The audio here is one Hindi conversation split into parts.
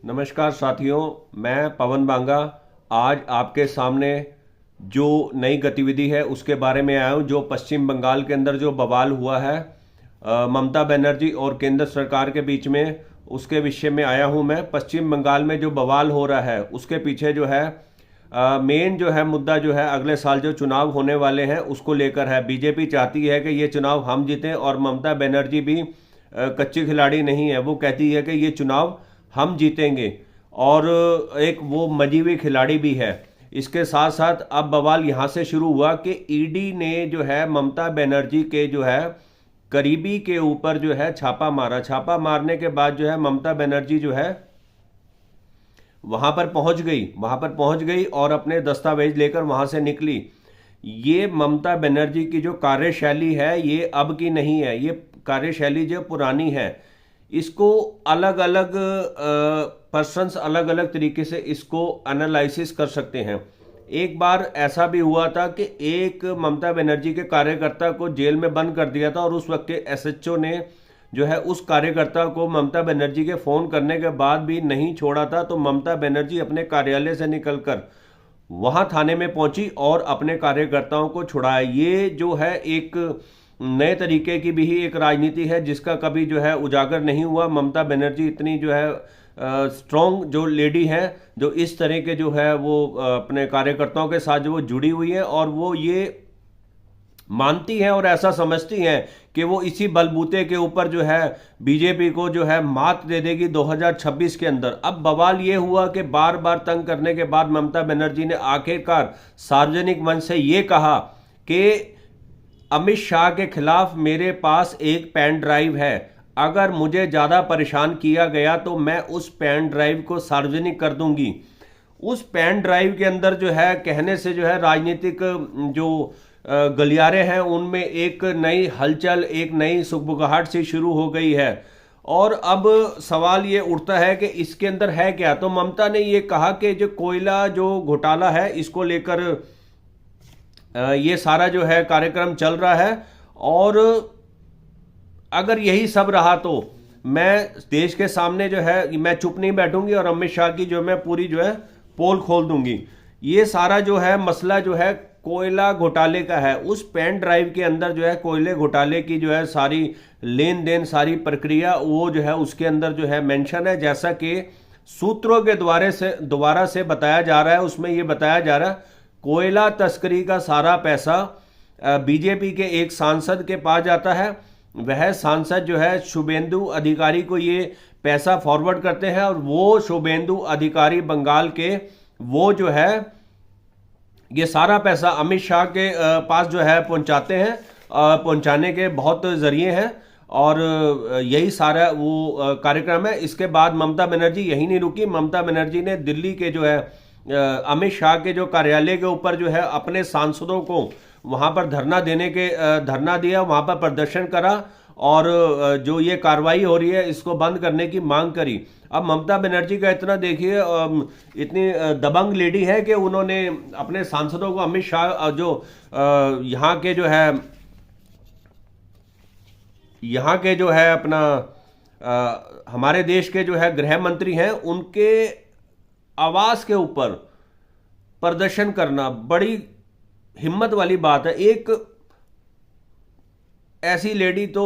नमस्कार साथियों, मैं पवन बांगा आज आपके सामने जो नई गतिविधि है उसके बारे में आया हूँ। जो पश्चिम बंगाल के अंदर जो बवाल हुआ है ममता बनर्जी और केंद्र सरकार के बीच में, उसके विषय में आया हूँ मैं। पश्चिम बंगाल में जो बवाल हो रहा है उसके पीछे जो है मेन जो है मुद्दा जो है अगले साल जो चुनाव होने वाले हैं उसको लेकर है। बीजेपी चाहती है कि ये चुनाव हम जीतें और ममता बनर्जी भी कच्ची खिलाड़ी नहीं है। वो कहती है कि ये चुनाव हम जीतेंगे और एक वो मजी हुई खिलाड़ी भी है। इसके साथ साथ अब बवाल यहाँ से शुरू हुआ कि ईडी ने जो है ममता बनर्जी के जो है करीबी के ऊपर जो है छापा मारा। छापा मारने के बाद जो है ममता बनर्जी जो है वहां पर पहुंच गई और अपने दस्तावेज लेकर वहां से निकली। ये ममता बनर्जी की जो कार्यशैली है ये अब की नहीं है, ये कार्यशैली जो पुरानी है। इसको अलग अलग पर्सन्स अलग अलग तरीके से इसको एनालिसिस कर सकते हैं। एक बार ऐसा भी हुआ था कि एक ममता बनर्जी के कार्यकर्ता को जेल में बंद कर दिया था और उस वक्त के एसएचओ ने जो है उस कार्यकर्ता को ममता बनर्जी के फोन करने के बाद भी नहीं छोड़ा था। तो ममता बनर्जी अपने कार्यालय से निकलकर वहां थाने में पहुंची और अपने कार्यकर्ताओं को छुड़ाया। ये जो है एक नए तरीके की भी ही एक राजनीति है जिसका कभी जो है उजागर नहीं हुआ। ममता बनर्जी इतनी जो है स्ट्रॉन्ग जो लेडी है, जो इस तरह के जो है वो अपने कार्यकर्ताओं के साथ जो वो जुड़ी हुई है और वो ये मानती हैं और ऐसा समझती हैं कि वो इसी बलबूते के ऊपर जो है बीजेपी को जो है मात दे देगी 2026 के अंदर। अब बवाल ये हुआ कि बार बार तंग करने के बाद ममता बनर्जी ने आखिरकार सार्वजनिक मंच से ये कहा कि अमित शाह के खिलाफ मेरे पास एक पेन ड्राइव है, अगर मुझे ज़्यादा परेशान किया गया तो मैं उस पेन ड्राइव को सार्वजनिक कर दूंगी। उस पेन ड्राइव के अंदर जो है कहने से जो है राजनीतिक जो गलियारे हैं उनमें एक नई हलचल, एक नई सुगबुगाहट सी शुरू हो गई है। और अब सवाल ये उठता है कि इसके अंदर है क्या। तो ममता ने ये कहा कि जो कोयला जो घोटाला है इसको लेकर ये सारा जो है कार्यक्रम चल रहा है और अगर यही सब रहा तो मैं देश के सामने जो है मैं चुप नहीं बैठूंगी और अमित शाह की जो मैं पूरी जो है पोल खोल दूंगी। ये सारा जो है मसला जो है कोयला घोटाले का है। उस पेन ड्राइव के अंदर जो है कोयले घोटाले की जो है सारी लेन देन, सारी प्रक्रिया वो जो है उसके अंदर जो है मेंशन है। जैसा कि सूत्रों के दोबारा से बताया जा रहा है, उसमें ये बताया जा रहा है कोयला तस्करी का सारा पैसा बीजेपी के एक सांसद के पास जाता है। वह सांसद जो है शुभेंदु अधिकारी को ये पैसा फॉरवर्ड करते हैं और वो शुभेंदु अधिकारी बंगाल के वो जो है ये सारा पैसा अमित शाह के पास जो है पहुंचाते हैं। पहुंचाने के बहुत जरिए हैं और यही सारा वो कार्यक्रम है। इसके बाद ममता बनर्जी यही नहीं रुकी। ममता बनर्जी ने दिल्ली के जो है अमित शाह के जो कार्यालय के ऊपर जो है अपने सांसदों को वहां पर धरना दिया, वहां पर प्रदर्शन करा और जो ये कार्रवाई हो रही है इसको बंद करने की मांग करी। अब ममता बनर्जी का इतना देखिए, इतनी दबंग लेडी है कि उन्होंने अपने सांसदों को अमित शाह जो यहाँ के जो है अपना हमारे देश के जो है गृह मंत्री हैं उनके आवास के ऊपर प्रदर्शन करना बड़ी हिम्मत वाली बात है। एक ऐसी लेडी तो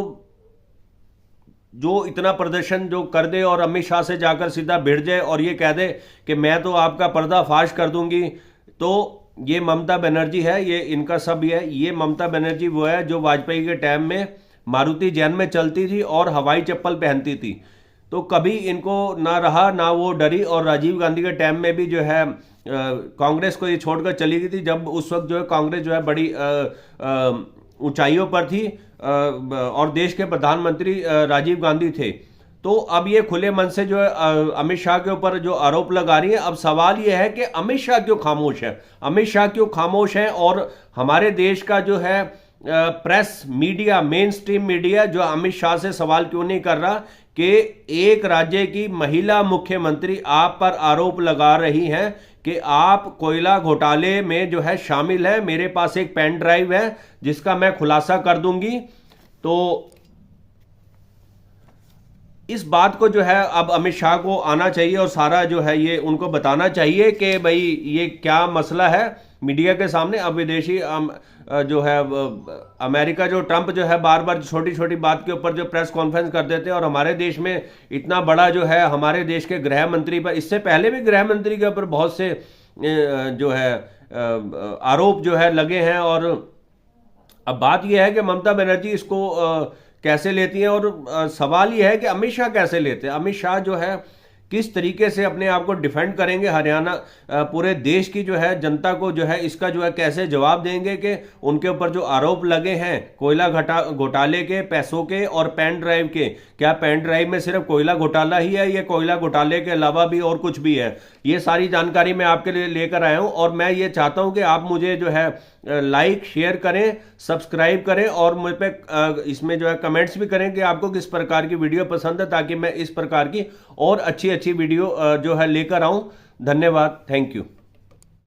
जो इतना प्रदर्शन जो कर दे और अमित शाह से जाकर सीधा भिड़ जाए और ये कह दे कि मैं तो आपका पर्दाफाश कर दूंगी, तो ये ममता बनर्जी है, ये इनका सब है। ये ममता बनर्जी वो है जो वाजपेयी के टाइम में मारुति जैन में चलती थी और हवाई चप्पल पहनती थी, तो कभी इनको ना रहा ना वो डरी। और राजीव गांधी के टाइम में भी जो है कांग्रेस को ये छोड़कर चली गई थी, जब उस वक्त जो है कांग्रेस जो है बड़ी ऊंचाइयों पर थी और देश के प्रधानमंत्री राजीव गांधी थे। तो अब ये खुले मन से जो है अमित शाह के ऊपर जो आरोप लगा रही है। अब सवाल ये है कि अमित शाह क्यों खामोश है, अमित शाह क्यों खामोश है और हमारे देश का जो है press media, main stream media जो अमित शाह से सवाल क्यों नहीं कर रहा कि एक राज्य की महिला मुख्यमंत्री आप पर आरोप लगा रही हैं कि आप कोयला घोटाले में जो है शामिल है। मेरे पास एक पेन ड्राइव है जिसका मैं खुलासा कर दूंगी। तो इस बात को जो है अब अमित शाह को आना चाहिए और सारा जो है ये उनको बताना चाहिए कि भाई ये क्या मसला है मीडिया के सामने। अब विदेशी जो है अमेरिका जो ट्रंप जो है बार बार छोटी छोटी बात के ऊपर जो प्रेस कॉन्फ्रेंस कर देते हैं, और हमारे देश में इतना बड़ा जो है हमारे देश के गृह मंत्री पर, इससे पहले भी गृह मंत्री के ऊपर बहुत से जो है आरोप जो है लगे हैं। और अब बात यह है कि ममता बनर्जी इसको कैसे लेती हैं, और सवाल यह है कि अमित शाह कैसे लेते हैं। अमित शाह जो है किस तरीके से अपने आप को डिफेंड करेंगे, हरियाणा पूरे देश की जो है जनता को जो है इसका जो है कैसे जवाब देंगे कि उनके ऊपर जो आरोप लगे हैं कोयला घोटाले के, पैसों के और पेन ड्राइव के, क्या पेन ड्राइव में सिर्फ कोयला घोटाला ही है, ये कोयला घोटाले के अलावा भी और कुछ भी है। ये सारी जानकारी मैं आपके लिए लेकर आया हूं, और मैं ये चाहता हूं कि आप मुझे जो है लाइक शेयर करें, सब्सक्राइब करें, और मुझ पे इसमें जो है कमेंट्स भी करें कि आपको किस प्रकार की वीडियो पसंद है, ताकि मैं इस प्रकार की और अच्छी अच्छी वीडियो जो है लेकर आऊं। धन्यवाद, थैंक यू।